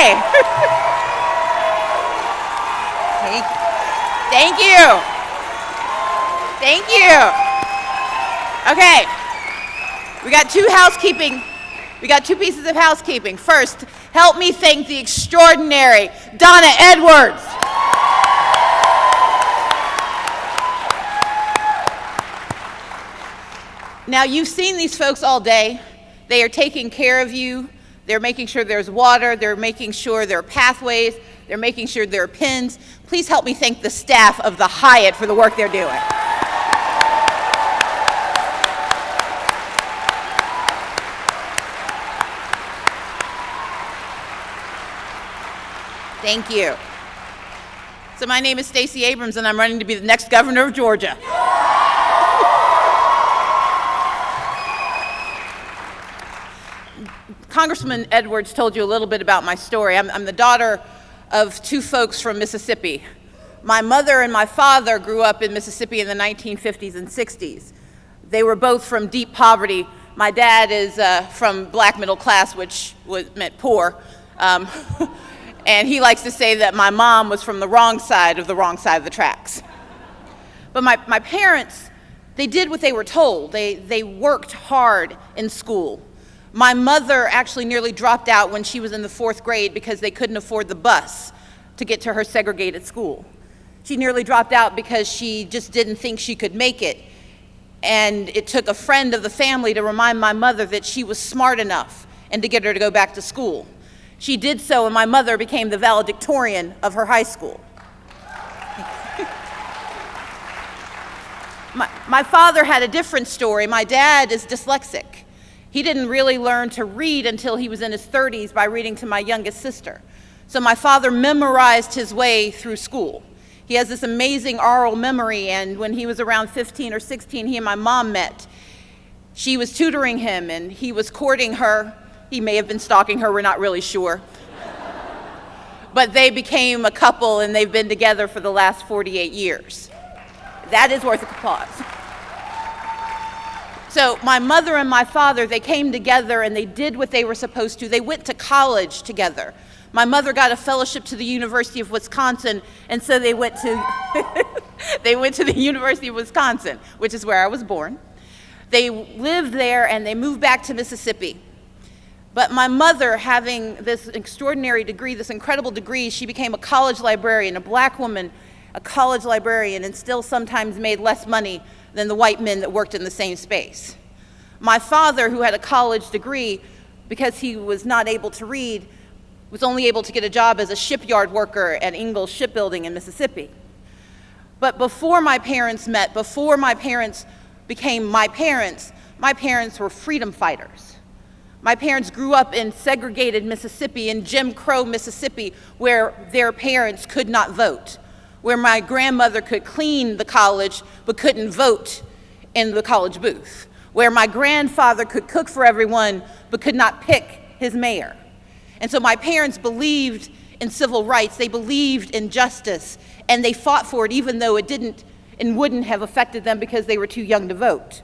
Okay. Thank you. Thank you. Okay. We got two pieces of housekeeping. First, help me thank the extraordinary Donna Edwards. Now, you've seen these folks all day. They are taking care of you. They're making sure there's water. They're making sure there are pathways. They're making sure there are pins. Please help me thank the staff of the Hyatt for the work they're doing. Thank you. So my name is Stacey Abrams, and I'm running to be the next governor of Georgia. Congressman Edwards told you a little bit about my story. I'm the daughter of two folks from Mississippi. My mother and my father grew up in Mississippi in the 1950s and 60s. They were both from deep poverty. My dad is from black middle class, which meant poor. And he likes to say that my mom was from the wrong side of the tracks. But my parents, they did what they were told. They worked hard in school. My mother actually nearly dropped out when she was in the 4th grade because they couldn't afford the bus to get to her segregated school. She nearly dropped out because she just didn't think she could make it. And it took a friend of the family to remind my mother that she was smart enough and to get her to go back to school. She did so, and my mother became the valedictorian of her high school. My father had a different story. My dad is dyslexic. He didn't really learn to read until he was in his 30s by reading to my youngest sister. So my father memorized his way through school. He has this amazing oral memory, and when he was around 15 or 16, he and my mom met. She was tutoring him, and he was courting her. He may have been stalking her, we're not really sure. But they became a couple, and they've been together for the last 48 years. That is worth applause. So my mother and my father, they came together and they did what they were supposed to. They went to college together. My mother got a fellowship to the University of Wisconsin, and so they went to the University of Wisconsin, which is where I was born. They lived there and they moved back to Mississippi. But my mother, having this extraordinary degree, this incredible degree, she became a college librarian, a black woman, a college librarian, and still sometimes made less money than the white men that worked in the same space. My father, who had a college degree, because he was not able to read, was only able to get a job as a shipyard worker at Ingalls Shipbuilding in Mississippi. But before my parents met, before my parents became my parents were freedom fighters. My parents grew up in segregated Mississippi, in Jim Crow Mississippi, where their parents could not vote, where my grandmother could clean the college but couldn't vote in the college booth, where my grandfather could cook for everyone but could not pick his mayor. And so my parents believed in civil rights, they believed in justice, and they fought for it even though it didn't and wouldn't have affected them because they were too young to vote.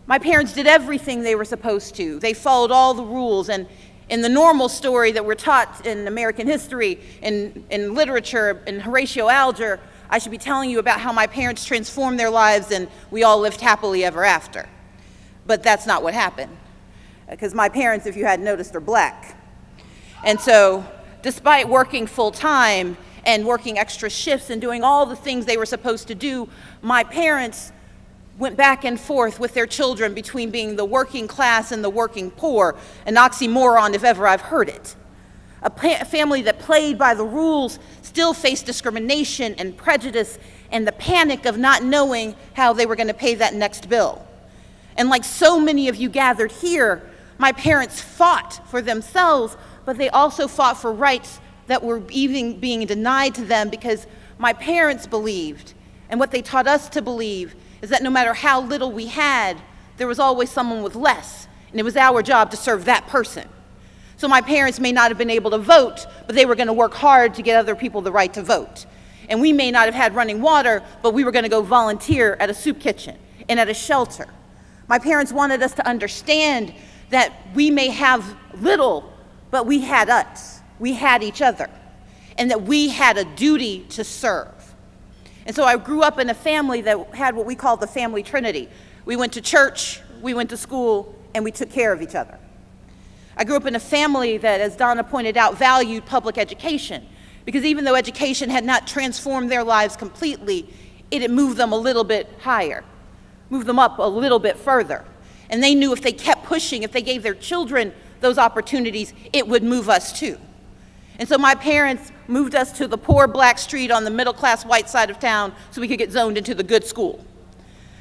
My parents did everything they were supposed to. They followed all the rules, and in the normal story that we're taught in American history, in literature, in Horatio Alger, I should be telling you about how my parents transformed their lives and we all lived happily ever after. But that's not what happened, because my parents, if you hadn't noticed, are black. And so, despite working full-time and working extra shifts and doing all the things they were supposed to do, my parents went back and forth with their children between being the working class and the working poor, an oxymoron if ever I've heard it. A family that played by the rules still faced discrimination and prejudice and the panic of not knowing how they were going to pay that next bill. And like so many of you gathered here, my parents fought for themselves, but they also fought for rights that were even being denied to them, because my parents believed, and what they taught us to believe, is that no matter how little we had, there was always someone with less, and it was our job to serve that person. So my parents may not have been able to vote, but they were going to work hard to get other people the right to vote. And we may not have had running water, but we were going to go volunteer at a soup kitchen and at a shelter. My parents wanted us to understand that we may have little, but we had us. we had each other and that we had a duty to serve. And so I grew up in a family that had what we call the family trinity. We went to church, we went to school, and we took care of each other. I grew up in a family that, as Donna pointed out, valued public education, because even though education had not transformed their lives completely, it had moved them a little bit higher, moved them up a little bit further. And they knew if they kept pushing, if they gave their children those opportunities, it would move us too. And so my parents moved us to the poor black street on the middle-class white side of town so we could get zoned into the good school.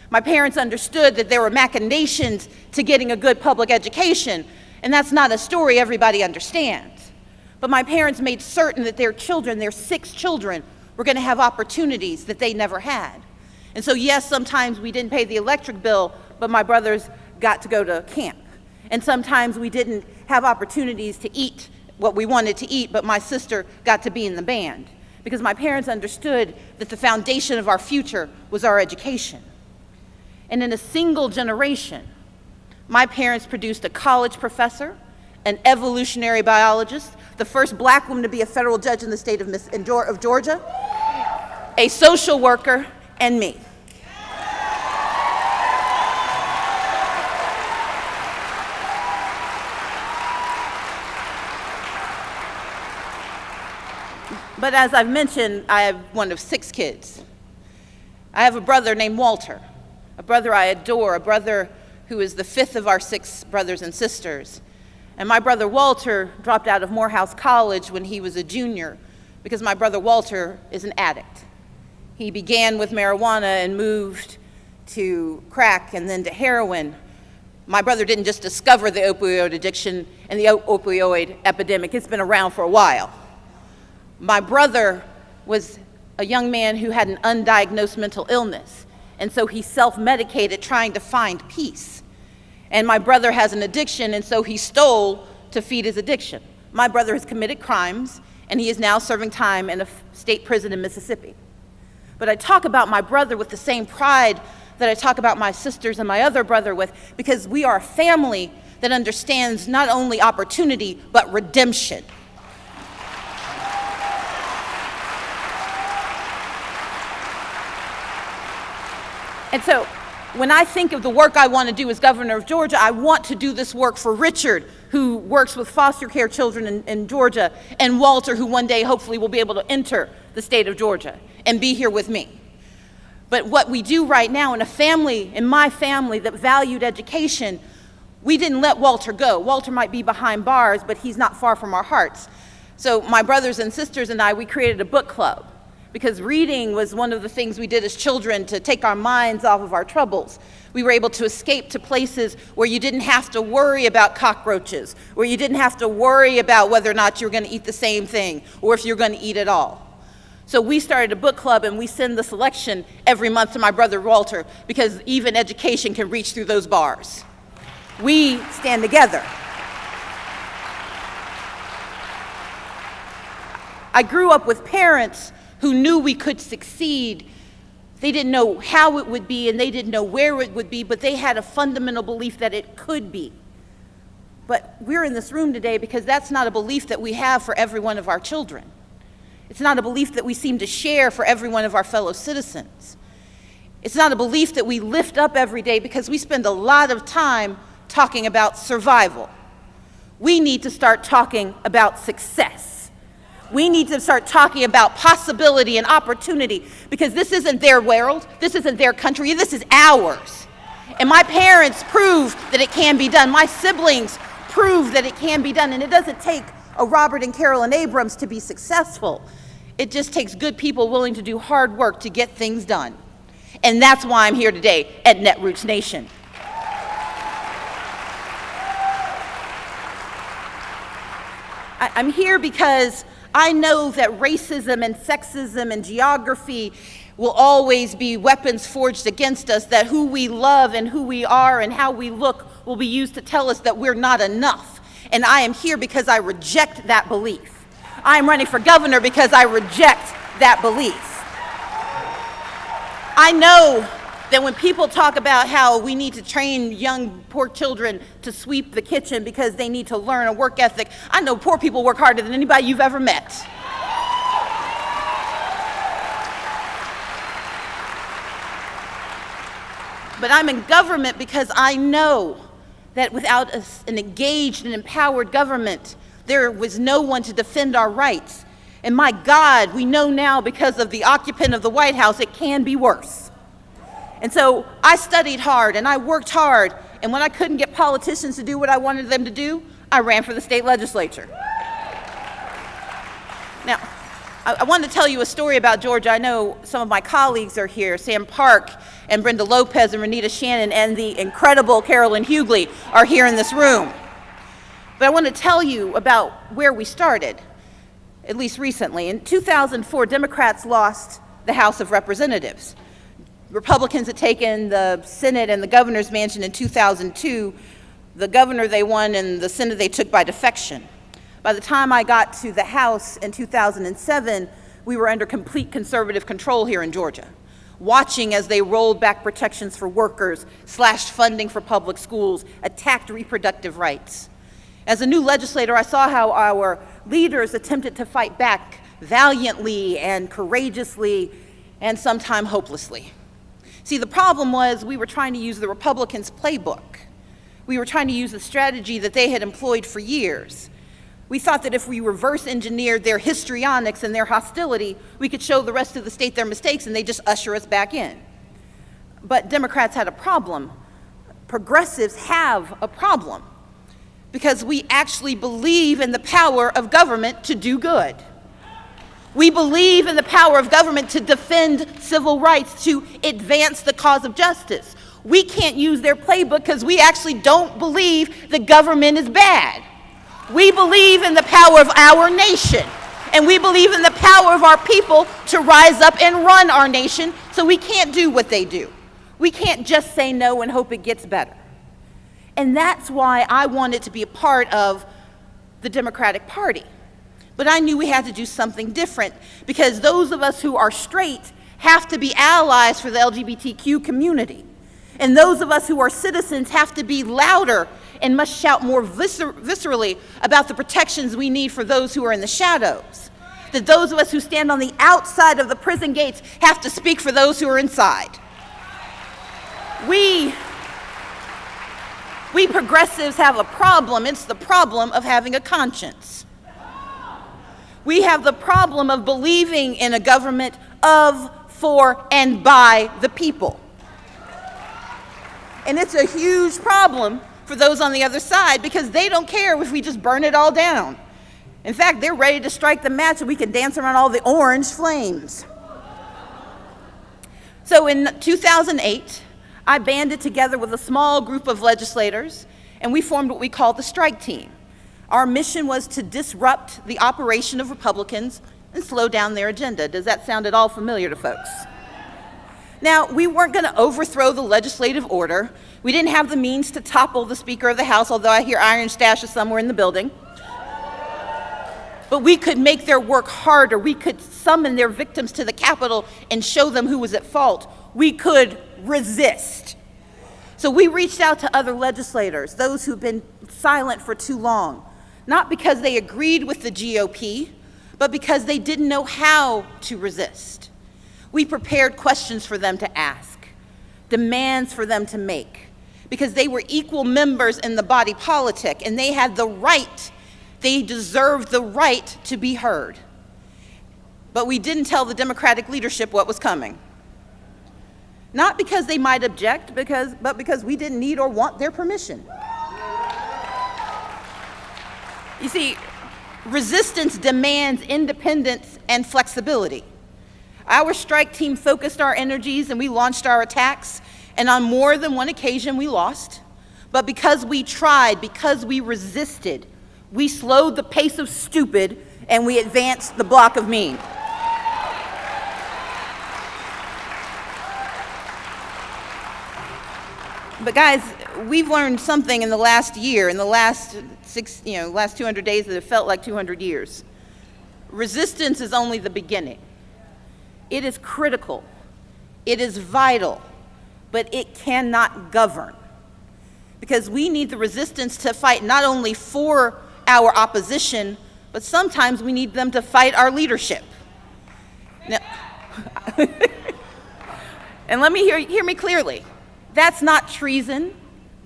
My parents understood that there were machinations to getting a good public education, and that's not a story everybody understands. But my parents made certain that their children, their 6 children, were going to have opportunities that they never had. And so yes, sometimes we didn't pay the electric bill, but my brothers got to go to camp. And sometimes we didn't have opportunities to eat what we wanted to eat, but my sister got to be in the band, because my parents understood that the foundation of our future was our education. And in a single generation, my parents produced a college professor, an evolutionary biologist, the first black woman to be a federal judge in the state of Georgia, a social worker, and me. But as I've mentioned, I have one of 6 kids. I have a brother named Walter, a brother I adore, a brother who is the 5th of our 6 brothers and sisters. And my brother Walter dropped out of Morehouse College when he was a junior because my brother Walter is an addict. He began with marijuana and moved to crack and then to heroin. My brother didn't just discover the opioid addiction and the opioid epidemic. It's been around for a while. My brother was a young man who had an undiagnosed mental illness, and so he self-medicated trying to find peace. And my brother has an addiction, and so he stole to feed his addiction. My brother has committed crimes, and he is now serving time in a state prison in Mississippi. But I talk about my brother with the same pride that I talk about my sisters and my other brother with, because we are a family that understands not only opportunity, but redemption. And so when I think of the work I want to do as governor of Georgia, I want to do this work for Richard, who works with foster care children in Georgia, and Walter, who one day hopefully will be able to enter the state of Georgia and be here with me. But what we do right now in my family that valued education, we didn't let Walter go. Walter might be behind bars, but he's not far from our hearts. So my brothers and sisters and I, we created a book club, because reading was one of the things we did as children to take our minds off of our troubles. We were able to escape to places where you didn't have to worry about cockroaches, where you didn't have to worry about whether or not you're going to eat the same thing, or if you're going to eat it all. So we started a book club, and we send the selection every month to my brother Walter, because even education can reach through those bars. We stand together. I grew up with parents who knew we could succeed. They didn't know how it would be, and they didn't know where it would be, but they had a fundamental belief that it could be. But we're in this room today because that's not a belief that we have for every one of our children. It's not a belief that we seem to share for every one of our fellow citizens. It's not a belief that we lift up every day because we spend a lot of time talking about survival. We need to start talking about success. We need to start talking about possibility and opportunity, because this isn't their world, this isn't their country, this is ours. And my parents proved that it can be done. My siblings proved that it can be done. And it doesn't take a Robert and Carolyn Abrams to be successful. It just takes good people willing to do hard work to get things done. And that's why I'm here today at Netroots Nation. I'm here because I know that racism and sexism and geography will always be weapons forged against us, that who we love and who we are and how we look will be used to tell us that we're not enough. And I am here because I reject that belief. I am running for governor because I reject that belief. I know Then when people talk about how we need to train young poor children to sweep the kitchen because they need to learn a work ethic, I know poor people work harder than anybody you've ever met. But I'm in government because I know that without an engaged and empowered government, there was no one to defend our rights. And my God, we know now because of the occupant of the White House, it can be worse. And so I studied hard and I worked hard, and when I couldn't get politicians to do what I wanted them to do, I ran for the state legislature. Now, I wanted to tell you a story about Georgia. I know some of my colleagues are here. Sam Park and Brenda Lopez and Renita Shannon and the incredible Carolyn Hughley are here in this room. But I want to tell you about where we started, at least recently. In 2004, Democrats lost the House of Representatives. Republicans had taken the Senate and the governor's mansion in 2002. The governor they won and the Senate they took by defection. By the time I got to the House in 2007, we were under complete conservative control here in Georgia, watching as they rolled back protections for workers, slashed funding for public schools, attacked reproductive rights. As a new legislator, I saw how our leaders attempted to fight back valiantly and courageously and sometimes hopelessly. See, the problem was we were trying to use the Republicans' playbook. We were trying to use the strategy that they had employed for years. We thought that if we reverse engineered their histrionics and their hostility, we could show the rest of the state their mistakes and they just usher us back in. But Democrats had a problem. Progressives have a problem because we actually believe in the power of government to do good. We believe in the power of government to defend civil rights, to advance the cause of justice. We can't use their playbook because we actually don't believe the government is bad. We believe in the power of our nation, and we believe in the power of our people to rise up and run our nation, so we can't do what they do. We can't just say no and hope it gets better. And that's why I wanted to be a part of the Democratic Party. But I knew we had to do something different because those of us who are straight have to be allies for the LGBTQ community. And those of us who are citizens have to be louder and must shout more viscerally about the protections we need for those who are in the shadows. That those of us who stand on the outside of the prison gates have to speak for those who are inside. We progressives have a problem. It's the problem of having a conscience. We have the problem of believing in a government of, for, and by the people. And it's a huge problem for those on the other side because they don't care if we just burn it all down. In fact, they're ready to strike the match and we can dance around all the orange flames. So in 2008, I banded together with a small group of legislators and we formed what we called the strike team. Our mission was to disrupt the operation of Republicans and slow down their agenda. Does that sound at all familiar to folks? Now, we weren't going to overthrow the legislative order. We didn't have the means to topple the Speaker of the House, although I hear Iron Stash is somewhere in the building. But we could make their work harder. We could summon their victims to the Capitol and show them who was at fault. We could resist. So we reached out to other legislators, those who've been silent for too long, not because they agreed with the GOP, but because they didn't know how to resist. We prepared questions for them to ask, demands for them to make, because they were equal members in the body politic and they had the right, they deserved the right to be heard. But we didn't tell the Democratic leadership what was coming. Not because they might object, but because we didn't need or want their permission. You see, resistance demands independence and flexibility. Our strike team focused our energies and we launched our attacks, and on more than one occasion we lost. But because we tried, because we resisted, we slowed the pace of stupid and we advanced the block of mean. But guys, we've learned something in the last year, in the last 200 days that have felt like 200 years. Resistance is only the beginning. It is critical. It is vital. but it cannot govern. Because we need the resistance to fight not only for our opposition, but sometimes we need them to fight our leadership. Now, and let me hear me clearly. That's not treason.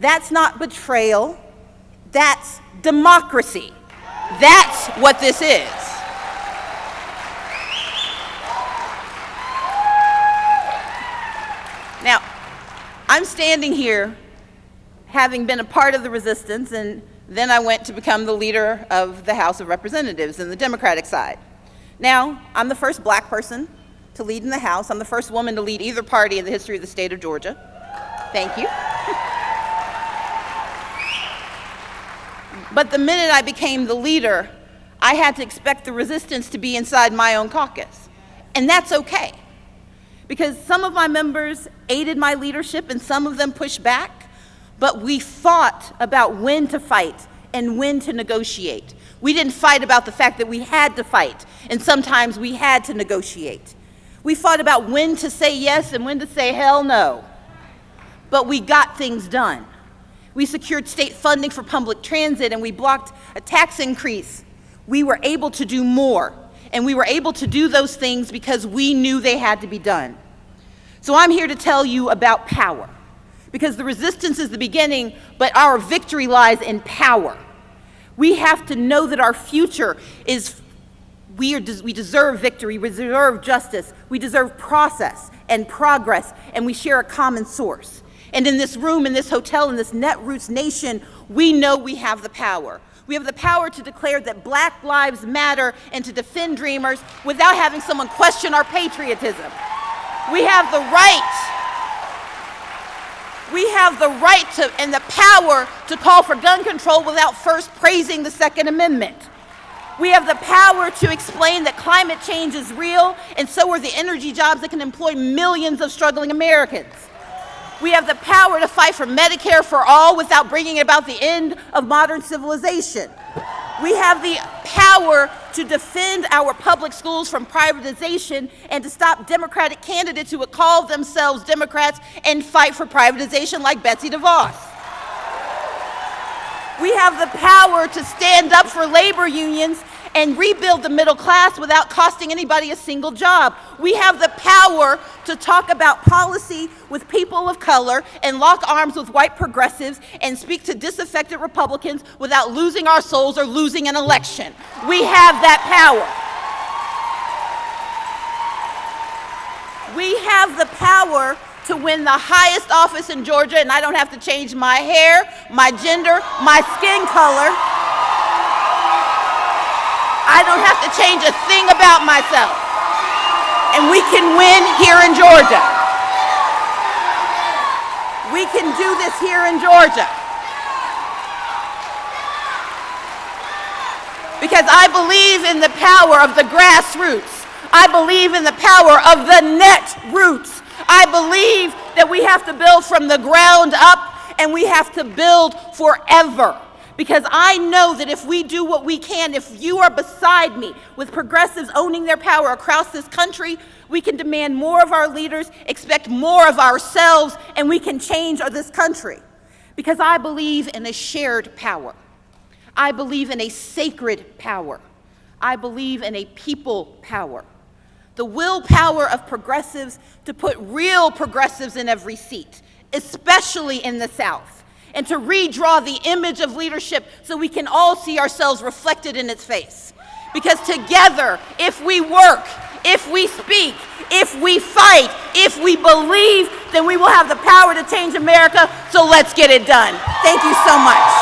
That's not betrayal. That's democracy. That's what this is. Now, I'm standing here having been a part of the resistance, and then I went to become the leader of the House of Representatives in the Democratic side. Now, I'm the first black person to lead in the House. I'm the first woman to lead either party in the history of the state of Georgia. Thank you. But the minute I became the leader, I had to expect the resistance to be inside my own caucus. And that's okay. Because some of my members aided my leadership and some of them pushed back, but we fought about when to fight and when to negotiate. We didn't fight about the fact that we had to fight, and sometimes we had to negotiate. We fought about when to say yes and when to say hell no. But we got things done. We secured state funding for public transit, and we blocked a tax increase. We were able to do more, and we were able to do those things because we knew they had to be done. So I'm here to tell you about power, because the resistance is the beginning, but our victory lies in power. We have to know that our future is, we deserve victory, we deserve justice, we deserve process and progress, and we share a common source. And in this room, in this hotel, in this Netroots Nation, we know we have the power. We have the power to declare that Black lives matter and to defend dreamers without having someone question our patriotism. We have the right. We have the right to and the power to call for gun control without first praising the Second Amendment. We have the power to explain that climate change is real, and so are the energy jobs that can employ millions of struggling Americans. We have the power to fight for Medicare for all without bringing about the end of modern civilization. We have the power to defend our public schools from privatization and to stop Democratic candidates who would call themselves Democrats and fight for privatization like Betsy DeVos. We have the power to stand up for labor unions and rebuild the middle class without costing anybody a single job. We have the power to talk about policy with people of color and lock arms with white progressives and speak to disaffected Republicans without losing our souls or losing an election. We have that power. We have the power to win the highest office in Georgia, and I don't have to change my hair, my gender, my skin color. I don't have to change a thing about myself. And we can win here in Georgia. We can do this here in Georgia. Because I believe in the power of the grassroots. I believe in the power of the Netroots. I believe that we have to build from the ground up, and we have to build forever. Because I know that if we do what we can, if you are beside me with progressives owning their power across this country, we can demand more of our leaders, expect more of ourselves, and we can change this country. Because I believe in a shared power. I believe in a sacred power. I believe in a people power. The willpower of progressives to put real progressives in every seat, especially in the South, and to redraw the image of leadership so we can all see ourselves reflected in its face. Because together, if we work, if we speak, if we fight, if we believe, then we will have the power to change America, so let's get it done. Thank you so much.